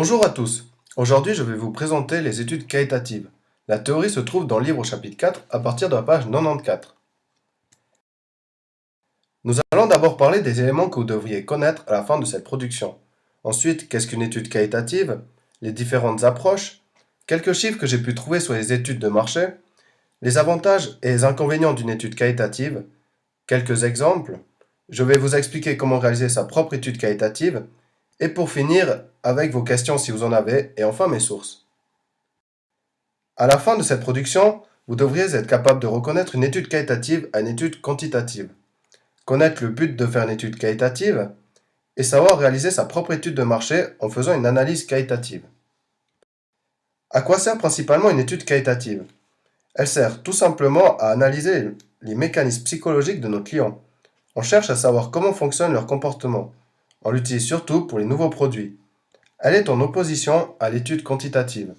Bonjour à tous. Aujourd'hui, je vais vous présenter les études qualitatives. La théorie se trouve dans le livre au chapitre 4 à partir de la page 94. Nous allons d'abord parler des éléments que vous devriez connaître à la fin de cette production. Ensuite, qu'est-ce qu'une étude qualitative? Les différentes approches, quelques chiffres que j'ai pu trouver sur les études de marché, les avantages et les inconvénients d'une étude qualitative, quelques exemples. Je vais vous expliquer comment réaliser sa propre étude qualitative et pour finir, avec vos questions si vous en avez, et enfin mes sources. À la fin de cette production, vous devriez être capable de reconnaître une étude qualitative à une étude quantitative, connaître le but de faire une étude qualitative, et savoir réaliser sa propre étude de marché en faisant une analyse qualitative. À quoi sert principalement une étude qualitative? Elle sert tout simplement à analyser les mécanismes psychologiques de nos clients. On cherche à savoir comment fonctionne leur comportement. On l'utilise surtout pour les nouveaux produits. Elle est en opposition à l'étude quantitative.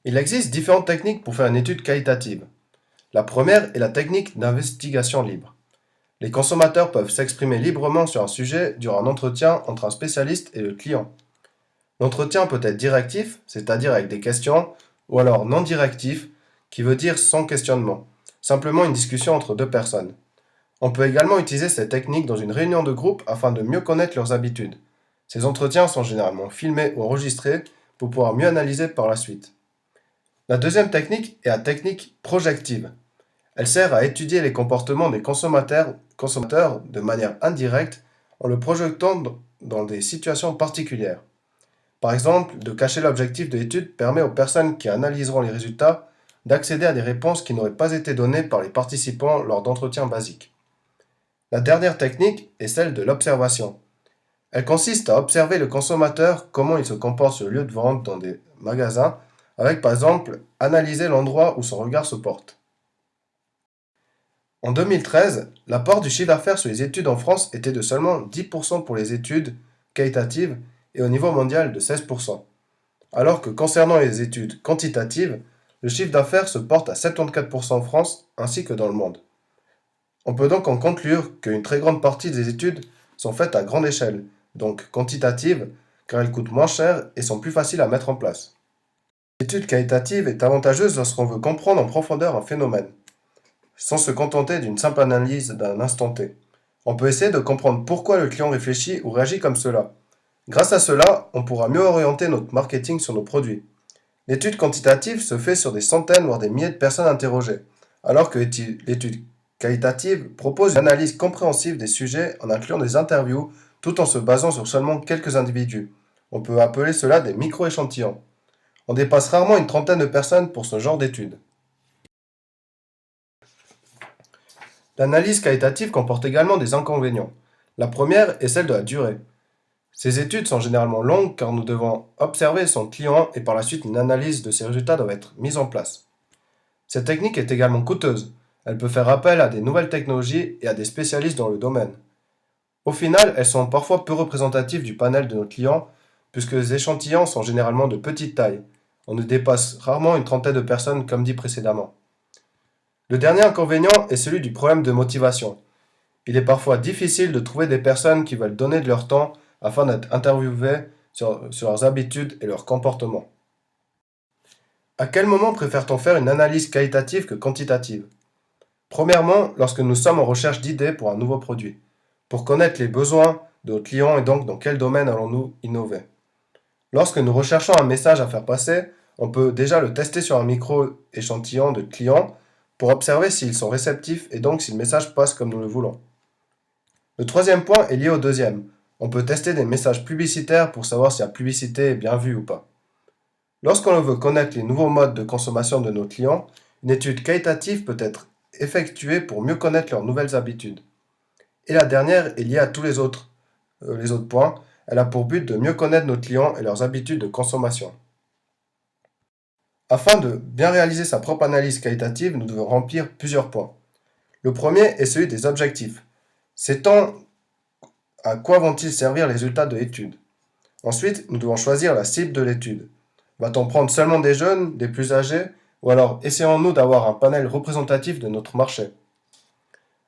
Il existe différentes techniques pour faire une étude qualitative. La première est la technique d'investigation libre. Les consommateurs peuvent s'exprimer librement sur un sujet durant un entretien entre un spécialiste et le client. L'entretien peut être directif, c'est-à-dire avec des questions, ou alors non directif, qui veut dire sans questionnement, simplement une discussion entre deux personnes. On peut également utiliser cette technique dans une réunion de groupe afin de mieux connaître leurs habitudes. Ces entretiens sont généralement filmés ou enregistrés pour pouvoir mieux analyser par la suite. La deuxième technique est la technique projective. Elle sert à étudier les comportements des consommateurs de manière indirecte en le projetant dans des situations particulières. Par exemple, de cacher l'objectif de l'étude permet aux personnes qui analyseront les résultats d'accéder à des réponses qui n'auraient pas été données par les participants lors d'entretiens basiques. La dernière technique est celle de l'observation. Elle consiste à observer le consommateur, comment il se comporte sur le lieu de vente dans des magasins, avec par exemple analyser l'endroit où son regard se porte. En 2013, l'apport du chiffre d'affaires sur les études en France était de seulement 10% pour les études qualitatives et au niveau mondial de 16%. Alors que concernant les études quantitatives, le chiffre d'affaires se porte à 74% en France ainsi que dans le monde. On peut donc en conclure qu'une très grande partie des études sont faites à grande échelle, donc quantitatives, car elles coûtent moins cher et sont plus faciles à mettre en place. L'étude qualitative est avantageuse lorsqu'on veut comprendre en profondeur un phénomène, sans se contenter d'une simple analyse d'un instant T. On peut essayer de comprendre pourquoi le client réfléchit ou réagit comme cela. Grâce à cela, on pourra mieux orienter notre marketing sur nos produits. L'étude quantitative se fait sur des centaines voire des milliers de personnes interrogées, alors que l'étude qualitative propose une analyse compréhensive des sujets en incluant des interviews tout en se basant sur seulement quelques individus. On peut appeler cela des micro-échantillons. On dépasse rarement une trentaine de personnes pour ce genre d'études. L'analyse qualitative comporte également des inconvénients. La première est celle de la durée. Ces études sont généralement longues car nous devons observer son client et par la suite une analyse de ses résultats doit être mise en place. Cette technique est également coûteuse. Elle peut faire appel à des nouvelles technologies et à des spécialistes dans le domaine. Au final, elles sont parfois peu représentatives du panel de nos clients puisque les échantillons sont généralement de petite taille. On ne dépasse rarement une trentaine de personnes comme dit précédemment. Le dernier inconvénient est celui du problème de motivation. Il est parfois difficile de trouver des personnes qui veulent donner de leur temps afin d'être interviewées sur leurs habitudes et leurs comportements. À quel moment préfère-t-on faire une analyse qualitative que quantitative? Premièrement, lorsque nous sommes en recherche d'idées pour un nouveau produit, pour connaître les besoins de nos clients et donc dans quel domaine allons-nous innover. Lorsque nous recherchons un message à faire passer, on peut déjà le tester sur un micro-échantillon de clients pour observer s'ils sont réceptifs et donc si le message passe comme nous le voulons. Le troisième point est lié au deuxième. On peut tester des messages publicitaires pour savoir si la publicité est bien vue ou pas. Lorsqu'on veut connaître les nouveaux modes de consommation de nos clients, une étude qualitative peut être effectuée pour mieux connaître leurs nouvelles habitudes. Et la dernière est liée à tous les autres points. Elle a pour but de mieux connaître nos clients et leurs habitudes de consommation. Afin de bien réaliser sa propre analyse qualitative, nous devons remplir plusieurs points. Le premier est celui des objectifs. Sait-on à quoi vont-ils servir les résultats de l'étude? Ensuite, nous devons choisir la cible de l'étude. Va-t-on prendre seulement des jeunes, des plus âgés, ou alors essayons-nous d'avoir un panel représentatif de notre marché?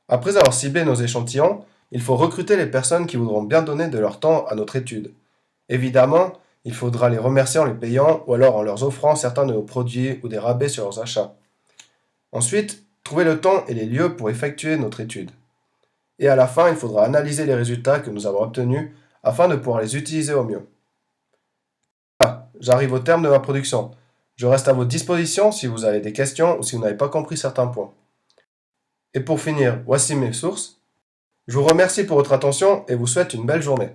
Après avoir ciblé nos échantillons, il faut recruter les personnes qui voudront bien donner de leur temps à notre étude. Évidemment, il faudra les remercier en les payant ou alors en leur offrant certains de nos produits ou des rabais sur leurs achats. Ensuite, trouver le temps et les lieux pour effectuer notre étude. Et à la fin, il faudra analyser les résultats que nous avons obtenus afin de pouvoir les utiliser au mieux. J'arrive au terme de ma production. Je reste à votre disposition si vous avez des questions ou si vous n'avez pas compris certains points. Et pour finir, voici mes sources. Je vous remercie pour votre attention et vous souhaite une belle journée.